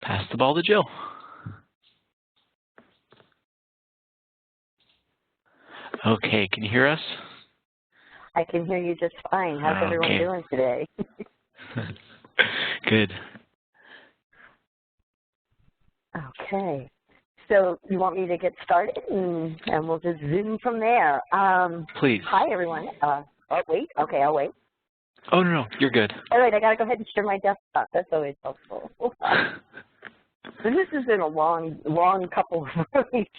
Pass the ball to Jill. Okay, can you hear us? I can hear you just fine. How's everyone doing today? Good. Okay. So you want me to get started, and we'll just zoom from there. Please. Hi, everyone. Oh, wait. Okay, I'll wait. Oh, no, you're good. All right, I got to go ahead and share my desktop. That's always helpful. So this has been a long couple of weeks.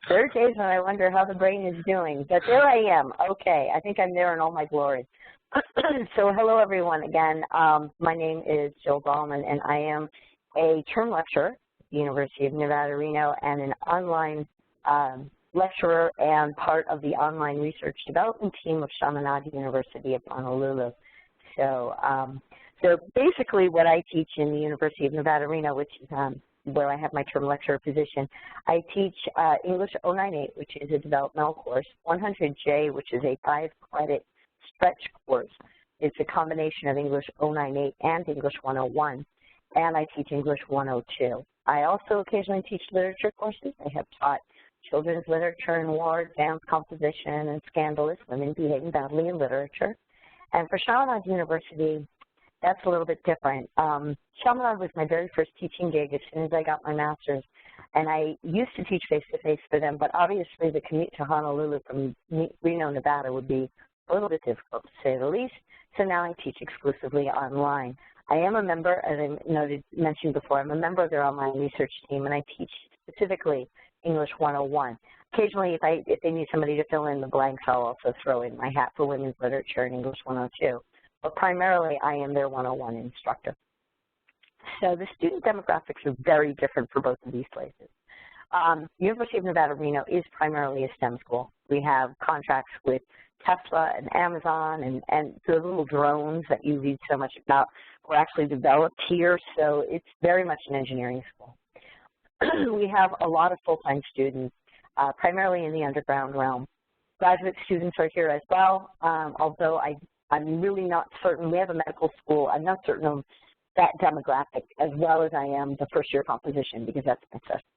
There are days when I wonder how the brain is doing, but there I am. Okay, I think I'm there in all my glory. So hello, everyone, again. My name is Jill Dahlman, and I am a term lecturer at the University of Nevada, Reno, and an online lecturer and part of the online research development team of Chaminade University of Honolulu. So, so basically what I teach in the University of Nevada, Reno, which is where I have my term lecturer position, I teach English 098, which is a developmental course, 100J, which is a 5-credit stretch course. It's a combination of English 098 and English 101, and I teach English 102. I also occasionally teach literature courses. I have taught children's literature and war, advanced composition, and scandalous women behaving badly in literature. And for Chaminade University, that's a little bit different. Chaminade was my very first teaching gig as soon as I got my master's, and I used to teach face-to-face for them, but obviously the commute to Honolulu from Reno, Nevada would be a little bit difficult, to say the least, so now I teach exclusively online. I am a member, as I mentioned before, I'm a member of their online research team, and I teach specifically English 101. Occasionally, if they need somebody to fill in the blanks, I'll also throw in my hat for women's literature and English 102. But primarily, I am their 101 instructor. So the student demographics are very different for both of these places. University of Nevada, Reno is primarily a STEM school. We have contracts with Tesla and Amazon, and the little drones that you read so much about were actually developed here, so it's very much an engineering school. We have a lot of full-time students, primarily in the underground realm. Graduate students are here as well, although I'm really not certain. We have a medical school. I'm not certain of that demographic as well as I am the first-year composition, because that's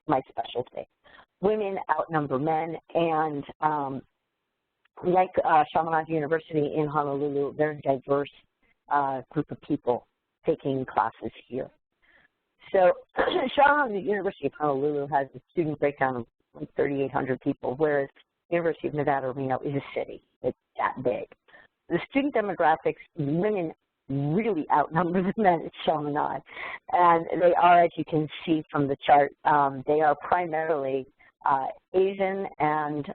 my specialty. Women outnumber men, and like Chaminade University in Honolulu, very diverse group of people taking classes here. So Chaminade University of Honolulu has a student breakdown of like 3,800 people, whereas University of Nevada, Reno is a city. It's that big. The student demographics, women really outnumber the men at Chaminade, and they are, as you can see from the chart, they are primarily Asian and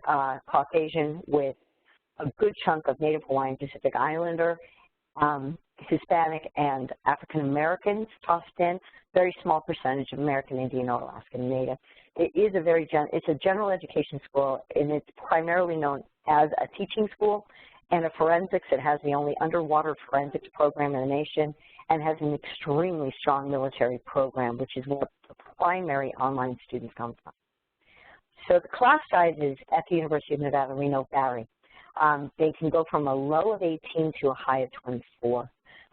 Caucasian, with a good chunk of Native Hawaiian Pacific Islander, Hispanic, and African Americans tossed in. Very small percentage of American Indian or Alaskan Native. It is a it's a general education school, and it's primarily known as a teaching school and a forensics. It has the only underwater forensics program in the nation, and has an extremely strong military program, which is where the primary online students come from. So the class sizes at the University of Nevada, Reno vary. They can go from a low of 18 to a high of 24.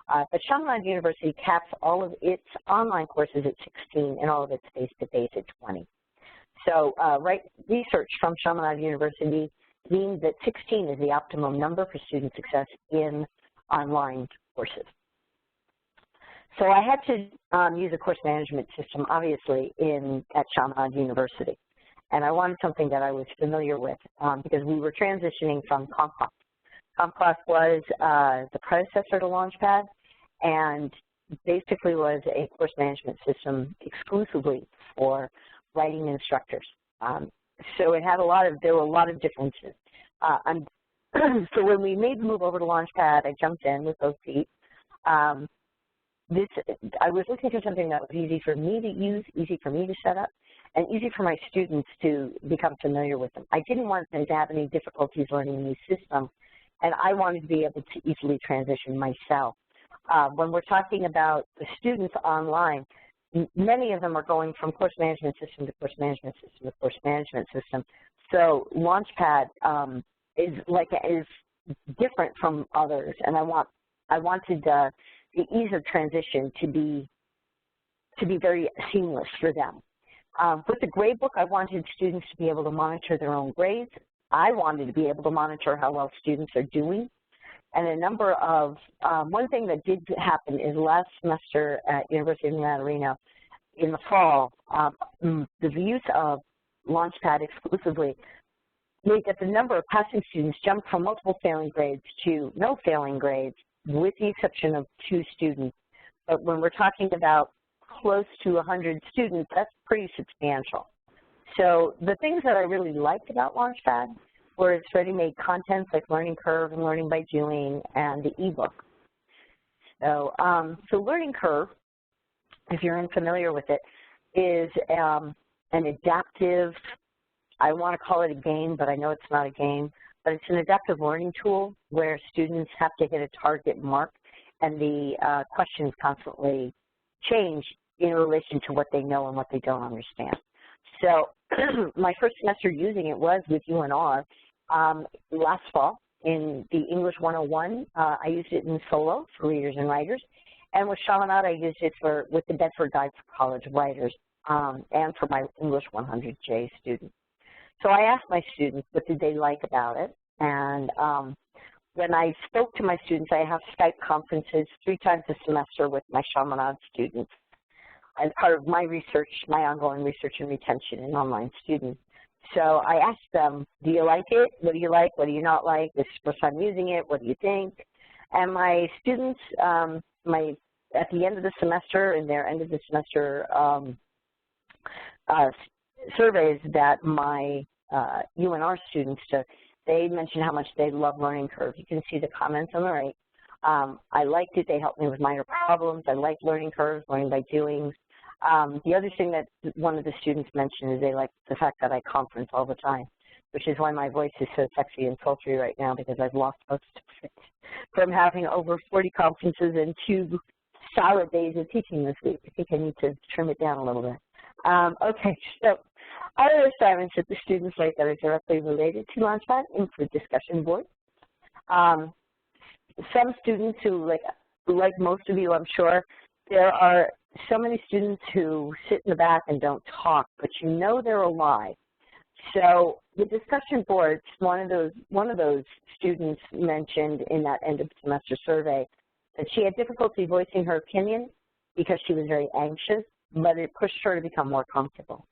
But Chaminade University caps all of its online courses at 16 and all of its face-to-face at 20. So research from Chaminade University means that 16 is the optimum number for student success in online courses. So I had to use a course management system, obviously, at Chaminade University. And I wanted something that I was familiar with because we were transitioning from CompClass. CompClass was the predecessor to LaunchPad, and basically was a course management system exclusively for writing instructors. So it had there were a lot of differences. So when we made the move over to LaunchPad, I jumped in with both feet. I was looking for something that was easy for me to use, easy for me to set up, and easy for my students to become familiar with them. I didn't want them to have any difficulties learning a new system, and I wanted to be able to easily transition myself. When we're talking about the students online, many of them are going from course management system to course management system to course management system. So LaunchPad is different from others, and I wanted the ease of transition to be very seamless for them. With the gradebook, I wanted students to be able to monitor their own grades. I wanted to be able to monitor how well students are doing. And a number of, one thing that did happen is last semester at University of Nevada, Reno, in the fall, the use of LaunchPad exclusively made that the number of passing students jumped from multiple failing grades to no failing grades, with the exception of 2 students. But when we're talking about close to 100 students, that's pretty substantial. So the things that I really liked about LaunchPad were its ready-made contents like Learning Curve and Learning by Doing and the ebook. So, Learning Curve, if you're unfamiliar with it, is an adaptive, I want to call it a game, but I know it's not a game, but it's an adaptive learning tool where students have to hit a target mark and the questions constantly change in relation to what they know and what they don't understand. So my first semester using it was with UNR last fall in the English 101. I used it in solo for readers and writers. And with Chaminade, I used it with the Bedford Guide for College Writers and for my English 100J students. So I asked my students what did they like about it. And when I spoke to my students, I have Skype conferences 3 times a semester with my Chaminade students as part of my research, my ongoing research and retention in online students. So I asked them, do you like it? What do you like? What do you not like? This is the first time using it. What do you think? And my students, at the end of the semester, in their end of the semester surveys that my UNR students took, they mentioned how much they love Learning Curve. You can see the comments on the right. I liked it. They helped me with minor problems. I like Learning Curves, Learning by Doing. The other thing that one of the students mentioned is they like the fact that I conference all the time, which is why my voice is so sexy and sultry right now, because I've lost most of it from having over 40 conferences and 2 solid days of teaching this week. I think I need to trim it down a little bit. Okay, so other assignments that the students like that are directly related to LaunchPad include discussion boards. Some students who, like most of you, I'm sure, there are so many students who sit in the back and don't talk, but you know they're alive. So the discussion boards, one of those students mentioned in that end of semester survey that she had difficulty voicing her opinion because she was very anxious, but it pushed her to become more comfortable,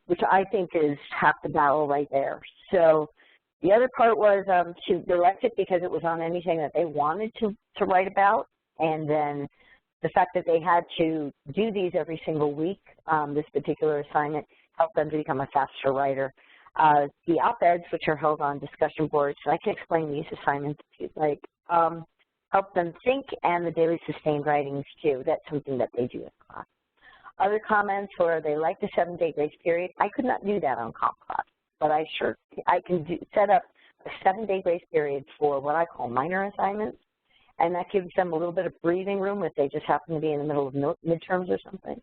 which I think is half the battle right there. So the other part was they liked it because it was on anything that they wanted to write about, and then the fact that they had to do these every single week, this particular assignment, helped them to become a faster writer. The op-eds, which are held on discussion boards, I can explain these assignments if you'd like, help them think, and the daily sustained writings too. That's something that they do in class. Other comments were they like the 7-day grace period. I could not do that on comp class, but I can set up a 7-day grace period for what I call minor assignments, and that gives them a little bit of breathing room if they just happen to be in the middle of midterms or something.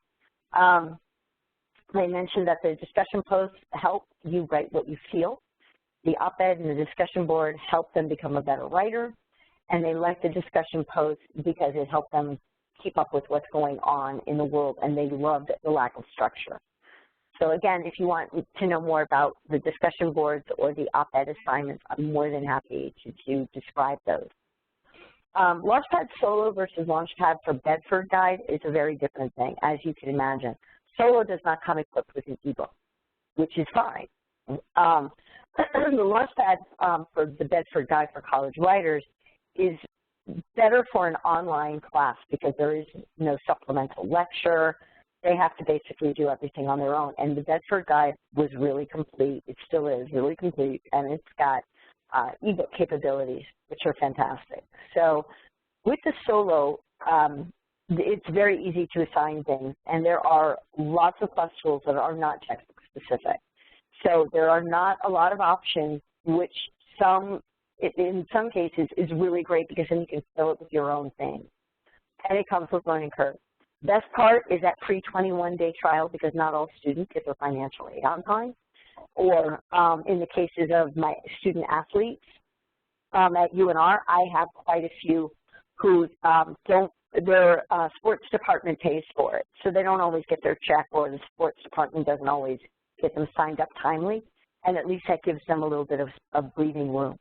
They mentioned that the discussion posts help you write what you feel. The op-ed and the discussion board help them become a better writer, and they like the discussion posts because it helped them keep up with what's going on in the world, and they loved the lack of structure. So again, if you want to know more about the discussion boards or the op-ed assignments, I'm more than happy to describe those. LaunchPad Solo versus LaunchPad for Bedford Guide is a very different thing, as you can imagine. Solo does not come equipped with an ebook, which is fine. The LaunchPad for the Bedford Guide for College Writers is better for an online class because there is no supplemental lecture. They have to basically do everything on their own. And the Bedford Guide was really complete. It still is really complete, and it's got ebook capabilities, which are fantastic. So with the Solo, it's very easy to assign things, and there are lots of class tools that are not textbook specific. So there are not a lot of options, which in some cases is really great because then you can fill it with your own thing. And it comes with Learning Curve. Best part is that free 21-day trial because not all students get their financial aid on time. Or in the cases of my student athletes at UNR, I have quite a few who don't their sports department pays for it, so they don't always get their check, or the sports department doesn't always get them signed up timely, and at least that gives them a little bit of breathing room.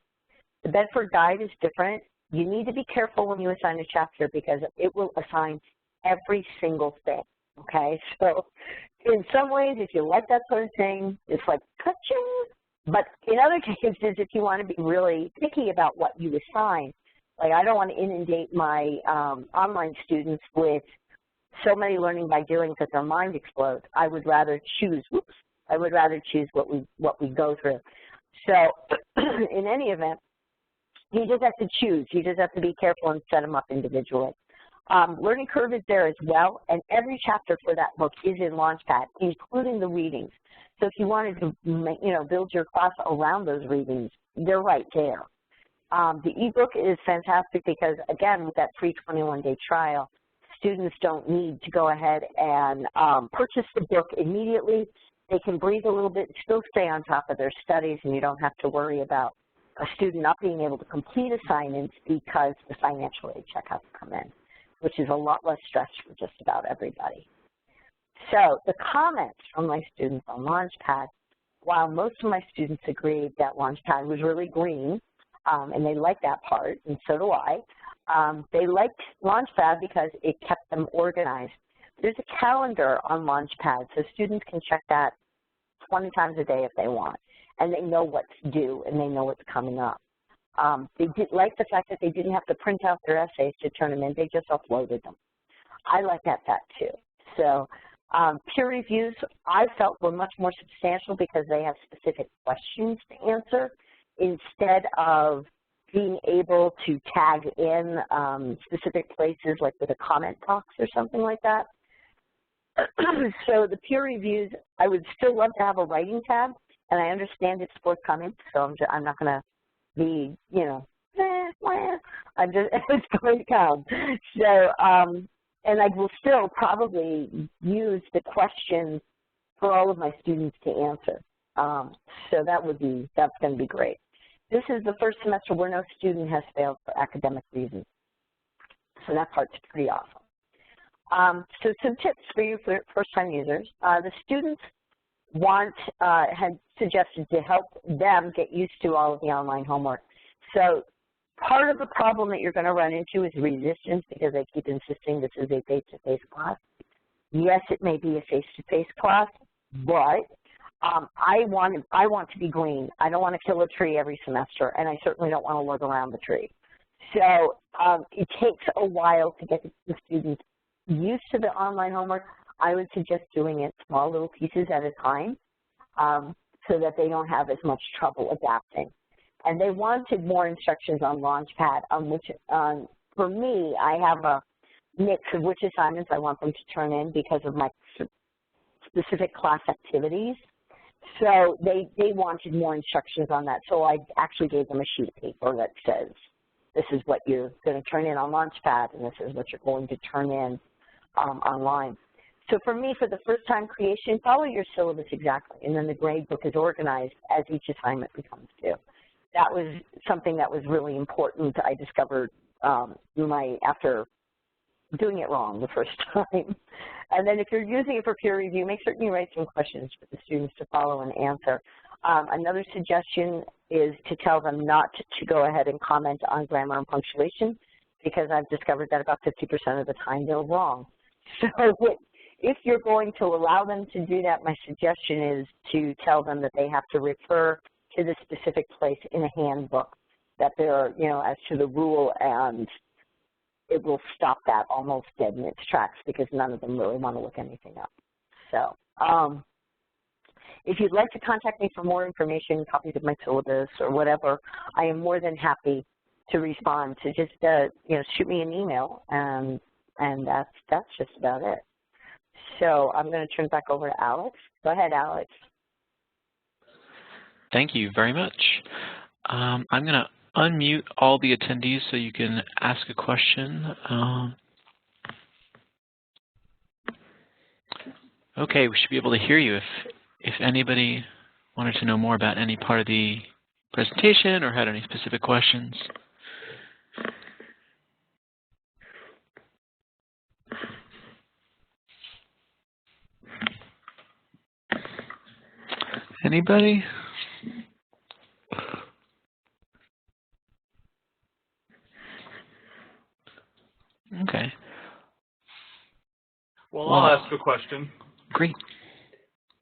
The Bedford Guide is different. You need to be careful when you assign a chapter because it will assign every single thing, okay? So in some ways, if you like that sort of thing, it's like, ka-ching. But in other cases, if you want to be really picky about what you assign, like I don't want to inundate my online students with so many learning by doing that their mind explodes. I would rather choose, I would rather choose what we go through. So in any event, you just have to choose. You just have to be careful and set them up individually. Learning curve is there as well, and every chapter for that book is in LaunchPad, including the readings. So if you wanted to, build your class around those readings, they're right there. The ebook is fantastic because, again, with that free 21-day trial, students don't need to go ahead and purchase the book immediately. They can breathe a little bit, still stay on top of their studies, and you don't have to worry about a student not being able to complete assignments because the financial aid check has to come in, which is a lot less stress for just about everybody. So the comments from my students on LaunchPad, while most of my students agreed that LaunchPad was really green, and they liked that part, and so do I, they liked LaunchPad because it kept them organized. There's a calendar on LaunchPad, so students can check that 20 times a day if they want, and they know what's due and they know what's coming up. They did like the fact that they didn't have to print out their essays to turn them in, they just uploaded them. I like that too. So peer reviews I felt were much more substantial because they have specific questions to answer instead of being able to tag in specific places like with a comment box or something like that. So the peer reviews, I would still love to have a writing tab, and I understand it's forthcoming, so I'm not going to be, I'm just, it's going to come. So, and I will still probably use the questions for all of my students to answer. So that's going to be great. This is the first semester where no student has failed for academic reasons. So that part's pretty awesome. So some tips for you for first-time users. The students had suggested to help them get used to all of the online homework. So part of the problem that you're going to run into is resistance because they keep insisting this is a face-to-face class. Yes, it may be a face-to-face class, but I want to be green. I don't want to kill a tree every semester, and I certainly don't want to look around the tree. So it takes a while to get the students used to the online homework. I would suggest doing it small little pieces at a time so that they don't have as much trouble adapting. And they wanted more instructions on LaunchPad, on which, for me, I have a mix of which assignments I want them to turn in because of my specific class activities. So they wanted more instructions on that. So I actually gave them a sheet of paper that says, this is what you're going to turn in on LaunchPad, and this is what you're going to turn in online. So for me, for the first-time creation, follow your syllabus exactly, and then the grade book is organized as each assignment becomes due. That was something that was really important. I discovered after doing it wrong the first time. And then if you're using it for peer review, make certain you write some questions for the students to follow and answer. Another suggestion is to tell them not to go ahead and comment on grammar and punctuation because I've discovered that about 50% of the time they're wrong. So if you're going to allow them to do that, my suggestion is to tell them that they have to refer to the specific place in a handbook that they're, as to the rule, and it will stop that almost dead in its tracks because none of them really want to look anything up. So if you'd like to contact me for more information, copies of my syllabus or whatever, I am more than happy to respond. So just shoot me an email, and that's just about it. So I'm going to turn it back over to Alex. Go ahead, Alex. Thank you very much. I'm going to unmute all the attendees so you can ask a question. Okay, we should be able to hear you. If anybody wanted to know more about any part of the presentation or had any specific questions. Anybody? Okay. Well, I'll ask a question. Great.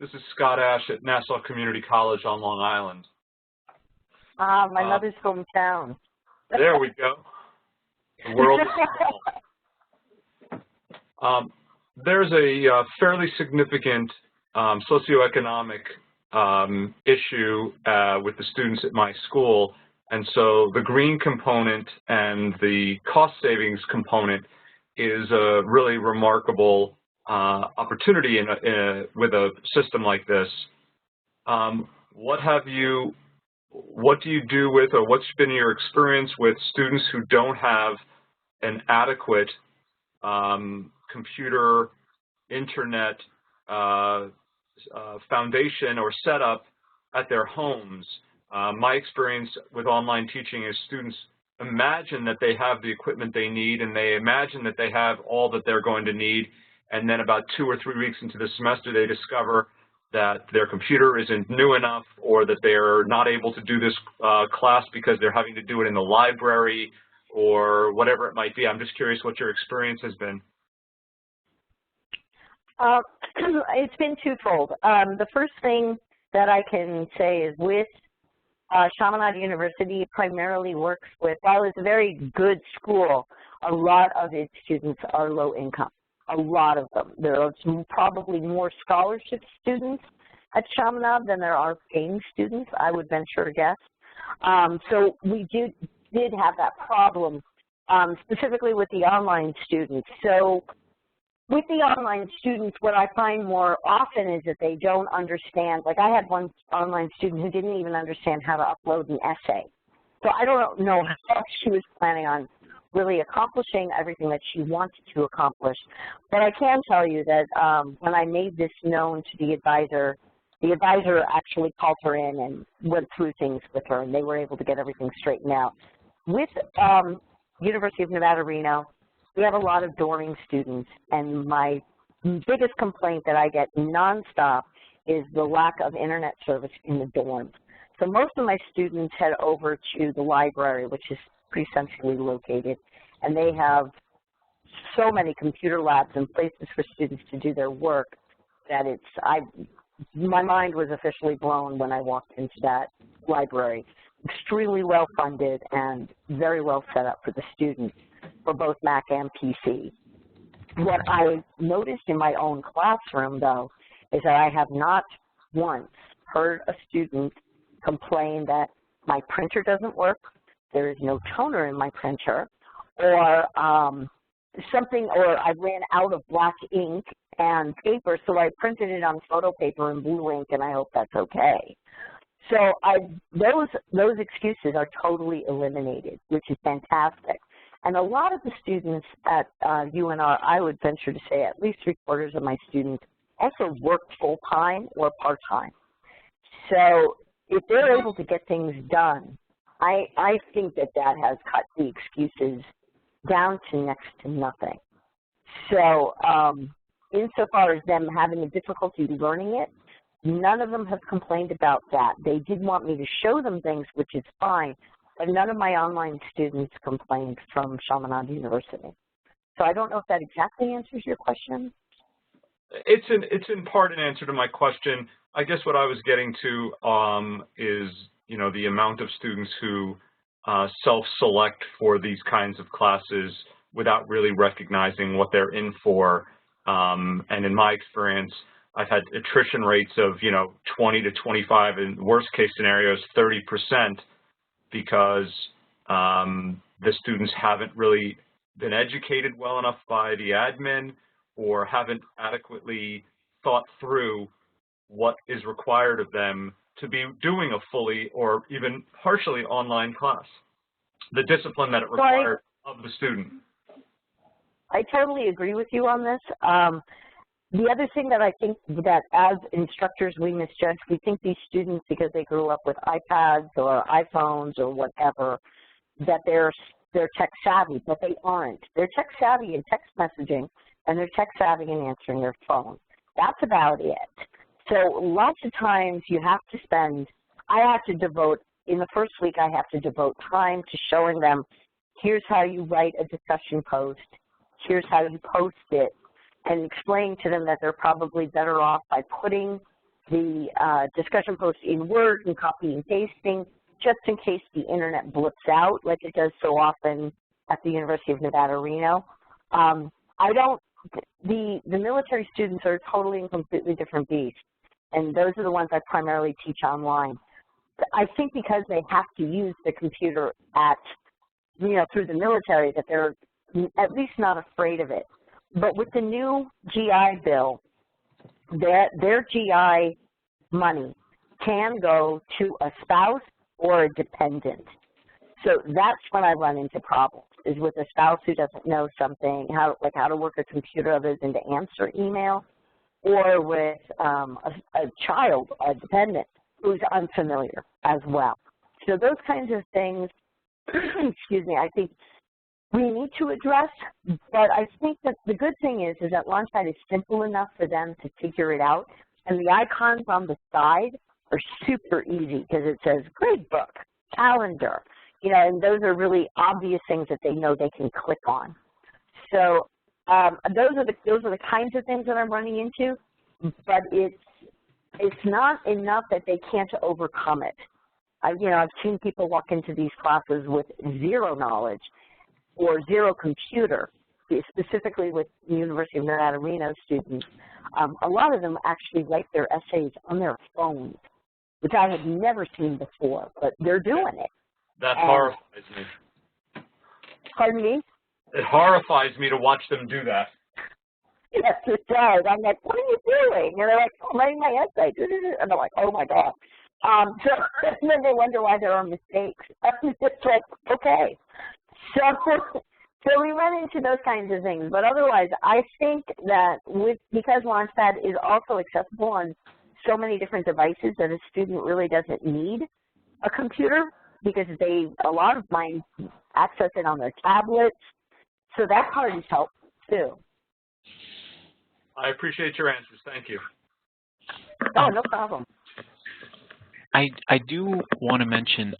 This is Scott Ash at Nassau Community College on Long Island. My mother's hometown. There we go. The world is small. There's a fairly significant socioeconomic issue with the students at my school, and so the green component and the cost savings component is a really remarkable opportunity with a system like this. What do you do with, or what's been your experience with students who don't have an adequate computer, internet foundation or setup at their homes? My experience with online teaching is students imagine that they have the equipment they need, and they imagine that they have all that they're going to need, and then about 2 or 3 weeks into the semester they discover that their computer isn't new enough, or that they're not able to do this class because they're having to do it in the library or whatever it might be. I'm just curious what your experience has been. It's been twofold. The first thing that I can say is with Chaminade University primarily works with, while it's a very good school, a lot of its students are low income. A lot of them. There are probably more scholarship students at Chaminade than there are paying students, I would venture a guess. So we did have that problem, specifically with the online students. So with the online students, what I find more often is that they don't understand. Like I had one online student who didn't even understand how to upload an essay. So I don't know how she was planning on really accomplishing everything that she wanted to accomplish. But I can tell you that when I made this known to the advisor actually called her in and went through things with her, and they were able to get everything straightened out. With University of Nevada, Reno, we have a lot of dorming students, and my biggest complaint that I get nonstop is the lack of internet service in the dorms. So most of my students head over to the library, which is pretty centrally located, and they have so many computer labs and places for students to do their work that my mind was officially blown when I walked into that library. Extremely well funded and very well set up for the students for both Mac and PC. What I noticed in my own classroom, though, is that I have not once heard a student complain that my printer doesn't work, there is no toner in my printer, or something, or I ran out of black ink and paper, so I printed it on photo paper and blue ink, and I hope that's okay. So those excuses are totally eliminated, which is fantastic. And a lot of the students at UNR, I would venture to say at least 3/4 of my students also work full-time or part-time. So if they're able to get things done, I think that has cut the excuses down to next to nothing. So insofar as them having a difficulty learning it, none of them have complained about that. They did want me to show them things, which is fine, but none of my online students complained from Chaminade University. So I don't know if that exactly answers your question. It's in part an answer to my question. I guess what I was getting to is, you know, the amount of students who self-select for these kinds of classes without really recognizing what they're in for. And in my experience, I've had attrition rates of, 20 to 25, in worst case scenarios, 30%, because the students haven't really been educated well enough by the admin, or haven't adequately thought through what is required of them to be doing a fully or even partially online class, the discipline that it requires of the student. I totally agree with you on this. The other thing that I think that as instructors we misjudge, we think these students, because they grew up with iPads or iPhones or whatever, that they're tech savvy, but they aren't. They're tech savvy in text messaging, and they're tech savvy in answering their phone. That's about it. So lots of times you have to spend, I have to devote, in the first week I have to devote time to showing them, here's how you write a discussion post, here's how you post it, and explaining to them that they're probably better off by putting the discussion post in Word and copy and pasting, just in case the internet blips out like it does so often at the University of Nevada, Reno. The military students are a totally and completely different beast, and those are the ones I primarily teach online. I think because they have to use the computer through the military, that they're at least not afraid of it. But with the new GI Bill, their GI money can go to a spouse or a dependent. So that's when I run into problems, is with a spouse who doesn't know something, how to work a computer other than to answer email, or with a child, a dependent, who's unfamiliar as well. So those kinds of things, excuse me, I think we need to address, but I think that the good thing is that LaunchPad is simple enough for them to figure it out, and the icons on the side are super easy because it says gradebook, calendar, and those are really obvious things that they know they can click on. So those are the kinds of things that I'm running into, but it's not enough that they can't overcome it. I've seen people walk into these classes with zero knowledge or zero computer, specifically with the University of Nevada, Reno students. A lot of them actually write their essays on their phones, which I had never seen before, but they're doing it. That horrifies me. Pardon me? It horrifies me to watch them do that. Yes, it does. I'm like, what are you doing? And they're like, oh, I'm writing my essay. And I'm like, oh, my God. And then they wonder why there are mistakes. It's like, okay. So we run into those kinds of things. But otherwise, I think that because LaunchPad is also accessible on so many different devices that a student really doesn't need a computer, because a lot of mine access it on their tablets. So that part is helpful, too. I appreciate your answers. Thank you. Oh, no problem. I do want to mention,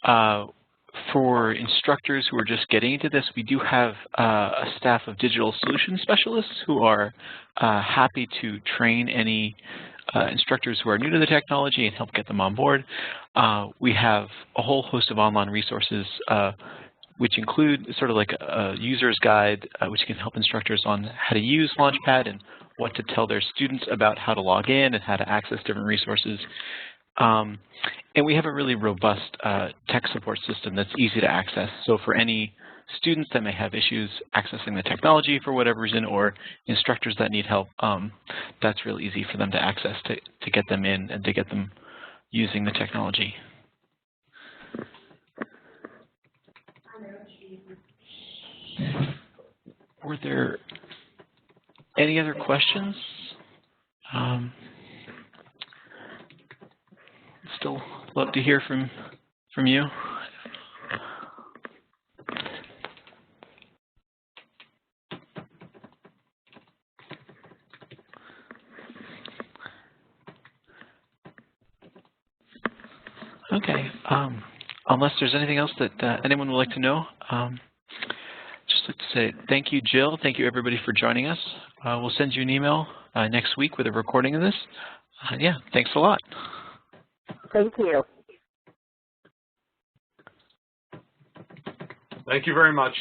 for instructors who are just getting into this, we do have a staff of digital solution specialists who are happy to train any instructors who are new to the technology and help get them on board. We have a whole host of online resources which include sort of like a user's guide, which can help instructors on how to use LaunchPad and what to tell their students about how to log in and how to access different resources. And we have a really robust tech support system that's easy to access. So for any students that may have issues accessing the technology for whatever reason, or instructors that need help, that's really easy for them to access to get them in and to get them using the technology. Were there any other questions? Still love to hear from you. Okay. Unless there's anything else that anyone would like to know, just like to say thank you, Jill. Thank you, everybody, for joining us. We'll send you an email next week with a recording of this. Yeah, thanks a lot. Thank you. Thank you very much.